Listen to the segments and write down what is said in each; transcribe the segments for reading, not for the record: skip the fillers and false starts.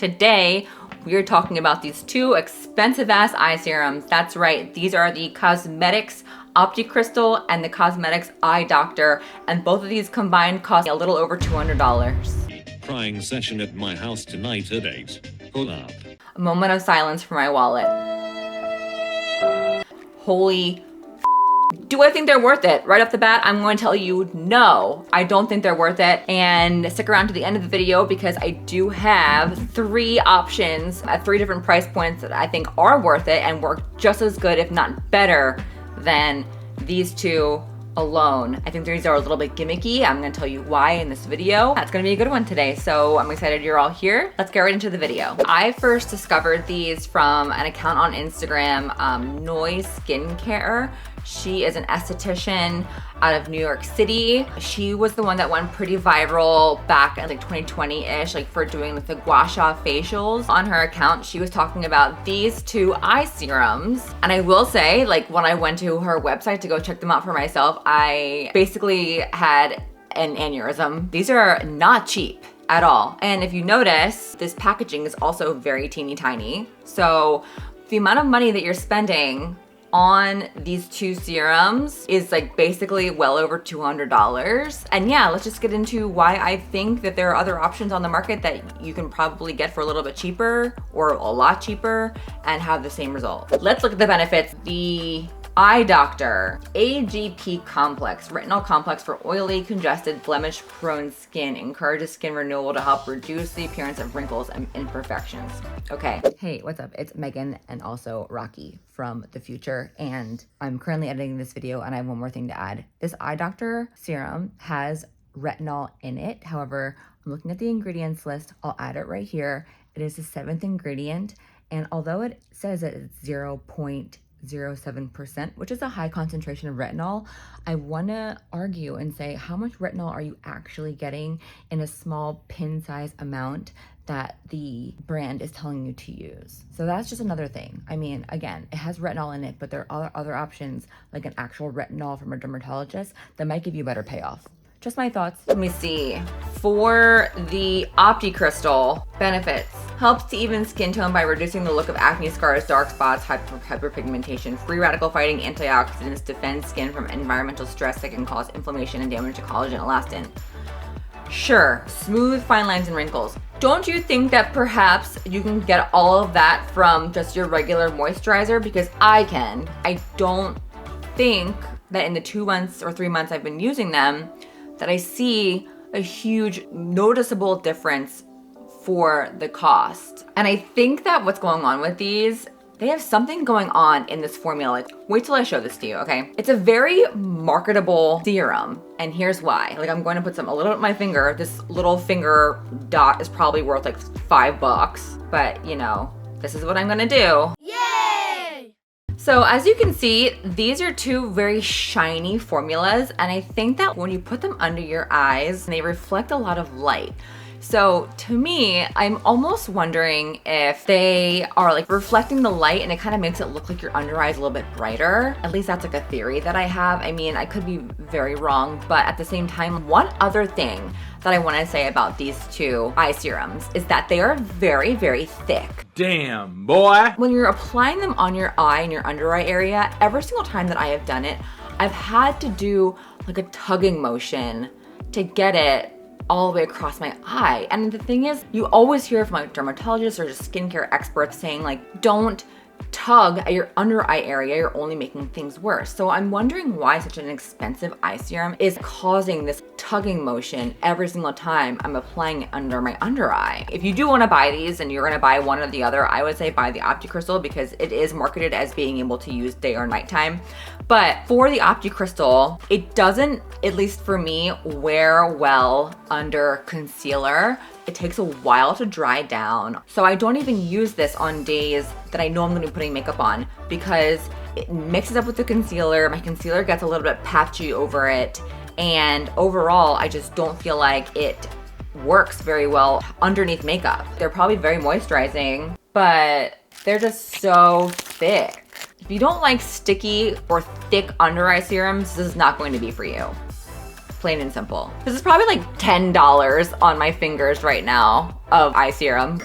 Today, we are talking about these two expensive ass eye serums. That's right, these are the Cosmedix Opti Crystal and the Cosmedix Eye Doctor, and both of these combined cost a little over $200. Crying session at my house tonight at 8. Pull up. A moment of silence for my wallet. Holy do I think they're worth it? Right off the bat, I'm going to tell you no, I don't think they're worth it. And stick around to the end of the video because I do have 3 options at 3 different price points that I think are worth it and work just as good, if not better, than these two alone. I think these are a little bit gimmicky. I'm gonna tell you why in this video. That's gonna be a good one today, so I'm excited you're all here. Let's get right into the video. I first discovered these from an account on Instagram, Noise Skincare. She is an esthetician out of New York City. She was the one that went pretty viral back in like 2020-ish, like for doing like the gua sha facials. On her account, she was talking about these 2 eye serums. And I will say, like when I went to her website to go check them out for myself, I basically had an aneurysm. These are not cheap at all. And if you notice, this packaging is also very teeny tiny. So the amount of money that you're spending on these 2 serums is like basically well over $200. And yeah, let's just get into why I think that there are other options on the market that you can probably get for a little bit cheaper or a lot cheaper and have the same result. Let's look at the benefits. The Eye Doctor AGP Complex, retinol complex for oily, congested, blemish-prone skin, encourages skin renewal to help reduce the appearance of wrinkles and imperfections. Okay, hey, what's up? It's Megan and also Rocky from the future, and I'm currently editing this video and I have one more thing to add. This Eye Doctor serum has retinol in it. However, I'm looking at the ingredients list. I'll add it right here. It is the 7th ingredient, and although it says that it's 0.07%, which is a high concentration of retinol, I want to argue and say, how much retinol are you actually getting in a small pin-size amount that the brand is telling you to use? So that's just another thing. I mean, again, it has retinol in it, but there are other options like an actual retinol from a dermatologist that might give you better payoff. Just my thoughts. Let me see. For the Opti Crystal, benefits. Helps to even skin tone by reducing the look of acne scars, dark spots, hyperpigmentation. Free radical fighting antioxidants defend skin from environmental stress that can cause inflammation and damage to collagen and elastin. Sure, smooth fine lines and wrinkles. Don't you think that perhaps you can get all of that from just your regular moisturizer? Because I can. I don't think that in the 2 months or 3 months I've been using them, that I see a huge noticeable difference for the cost. And I think that what's going on with these, they have something going on in this formula. Like, wait till I show this to you, okay? It's a very marketable serum, and here's why. Like, I'm going to put a little bit on my finger. This little finger dot is probably worth like $5, but you know, this is what I'm gonna do. So as you can see, these are 2 very shiny formulas, and I think that when you put them under your eyes, they reflect a lot of light. So to me, I'm almost wondering if they are like reflecting the light and it kind of makes it look like your under eye is a little bit brighter. At least that's like a theory that I have. I mean, I could be very wrong, but at the same time, one other thing that I want to say about these 2 eye serums is that they are very, very thick. Damn, boy. When you're applying them on your eye and your under eye area, every single time that I have done it, I've had to do like a tugging motion to get it all the way across my eye. And the thing is, you always hear from a dermatologist or just skincare experts saying like, don't tug at your under eye area, you're only making things worse. So I'm wondering why such an expensive eye serum is causing this tugging motion every single time I'm applying it under my under eye. If you do want to buy these and you're going to buy one or the other, I would say buy the Opti Crystal because it is marketed as being able to use day or nighttime. But for the Opti Crystal, it doesn't, at least for me, wear well under concealer. It takes a while to dry down. So I don't even use this on days that I know I'm gonna be putting makeup on because it mixes up with the concealer. My concealer gets a little bit patchy over it. And overall, I just don't feel like it works very well underneath makeup. They're probably very moisturizing, but they're just so thick. If you don't like sticky or thick under eye serums, this is not going to be for you. plain and simple. This is probably like $10 on my fingers right now of eye serum.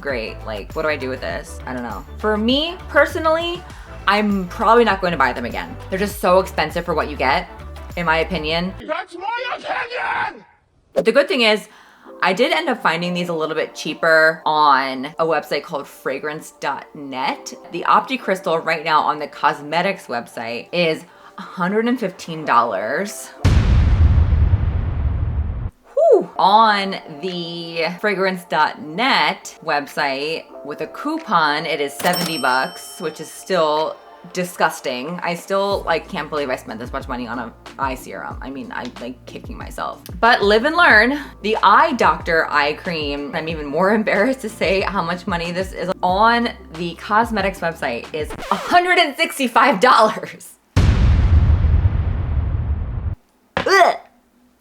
Great, like what do I do with this? I don't know. For me, personally, I'm probably not going to buy them again. They're just so expensive for what you get, in my opinion. That's my opinion! But the good thing is, I did end up finding these a little bit cheaper on a website called fragrance.net. The Opti crystal right now on the Cosmedix website is $115. Whew. On the fragrance.net website with a coupon, it is 70 bucks, which is still disgusting. I still like can't believe I spent this much money on an eye serum. I mean, I'm like kicking myself. But live and learn. The Eye Doctor eye cream, I'm even more embarrassed to say how much money this is on the Cosmedix website, is $165. Ugh.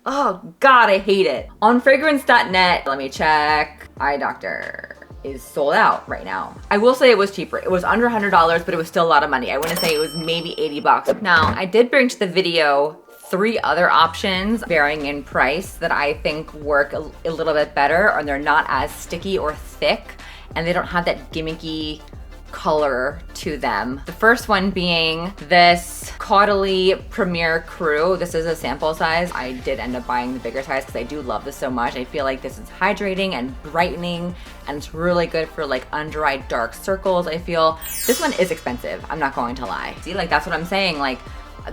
Oh God, I hate it. On fragrance.net, let me check. Eye Doctor is sold out right now. I will say it was cheaper. It was under $100, but it was still a lot of money. I wouldn't say it was maybe 80 bucks. Now, I did bring to the video 3 other options varying in price that I think work a little bit better, and they're not as sticky or thick, and they don't have that gimmicky color to them. The first one being this Caudalie Premiere Crew. This is a sample size. I did end up buying the bigger size because I do love this so much. I feel like this is hydrating and brightening, and it's really good for like under eye dark circles. I feel this one is expensive, I'm not going to lie. See, like that's what I'm saying. Like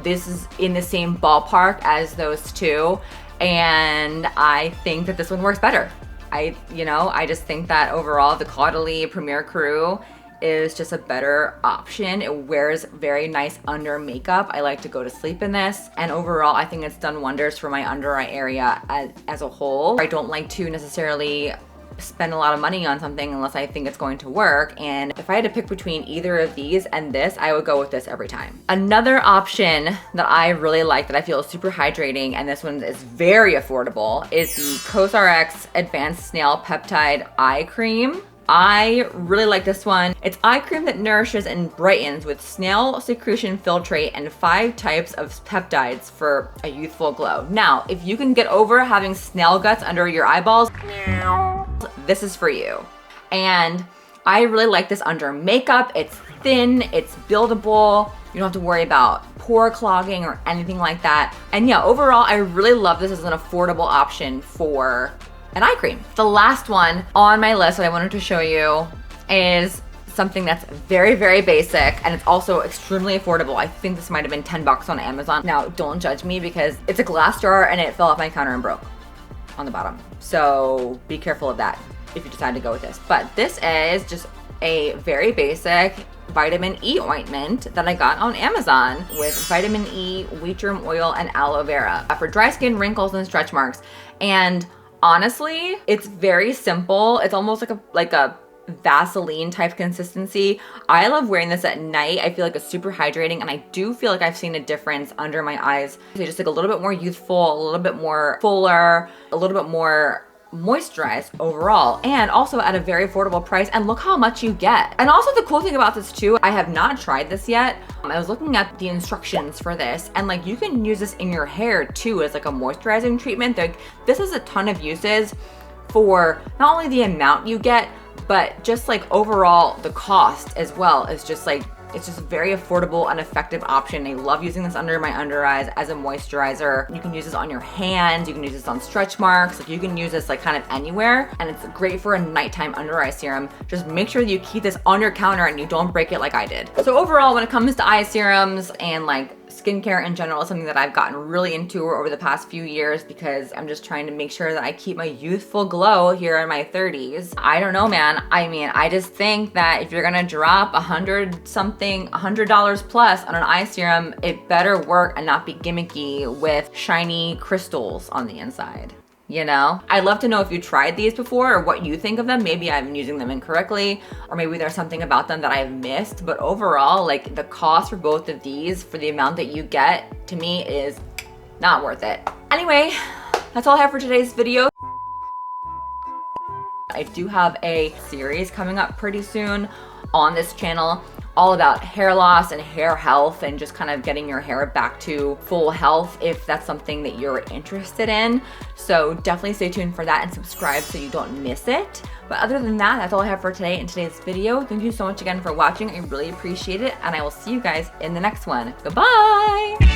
this is in the same ballpark as those two, and I think that this one works better. I just think that overall the Caudalie Premiere Crew is just a better option. It wears very nice under makeup. I like to go to sleep in this, and overall I think it's done wonders for my under eye area as a whole. I don't like to necessarily spend a lot of money on something unless I think it's going to work, and if I had to pick between either of these and this, I would go with this every time. Another option that I really like that I feel is super hydrating, and this one is very affordable, is the CosRX Advanced Snail Peptide Eye Cream. I really like this one. It's eye cream that nourishes and brightens with snail secretion filtrate and 5 types of peptides for a youthful glow. Now, if you can get over having snail guts under your eyeballs, this is for you. And I really like this under makeup. It's thin, it's buildable. You don't have to worry about pore clogging or anything like that. And yeah, overall, I really love this as an affordable option for an eye cream. The last one on my list that I wanted to show you is something that's very, very basic, and it's also extremely affordable. I think this might have been 10 bucks on Amazon. Now, don't judge me because it's a glass jar and it fell off my counter and broke on the bottom. So be careful of that if you decide to go with this. But this is just a very basic vitamin E ointment that I got on Amazon with vitamin E, wheat germ oil, and aloe vera for dry skin, wrinkles, and stretch marks. And honestly, it's very simple. It's almost like a Vaseline type consistency. I love wearing this at night. I feel like it's super hydrating, and I do feel like I've seen a difference under my eyes. They just look a little bit more youthful, a little bit more fuller, a little bit more moisturized overall, and also at a very affordable price. And look how much you get. And also the cool thing about this too, I have not tried this yet. I was looking at the instructions for this, and like you can use this in your hair too as like a moisturizing treatment. Like this has a ton of uses for not only the amount you get, but just like overall the cost as well. Is just like, it's just a very affordable and effective option. I love using this under my under eyes as a moisturizer. You can use this on your hands, you can use this on stretch marks, like you can use this like kind of anywhere, and it's great for a nighttime under eye serum. Just make sure that you keep this on your counter and you don't break it like I did. So overall, when it comes to eye serums and like skincare in general, is something that I've gotten really into over the past few years because I'm just trying to make sure that I keep my youthful glow here in my 30s. I don't know, man. I mean, I just think that if you're gonna drop $100 plus on an eye serum, it better work and not be gimmicky with shiny crystals on the inside. You know, I'd love to know if you tried these before or what you think of them. Maybe I've been using them incorrectly, or maybe there's something about them that I've missed. But overall, like the cost for both of these for the amount that you get, to me, is not worth it. Anyway, that's all I have for today's video. I do have a series coming up pretty soon on this channel all about hair loss and hair health and just kind of getting your hair back to full health if that's something that you're interested in. So definitely stay tuned for that and subscribe so you don't miss it. But other than that, that's all I have for today in today's video. Thank you so much again for watching. I really appreciate it, and I will see you guys in the next one. Goodbye!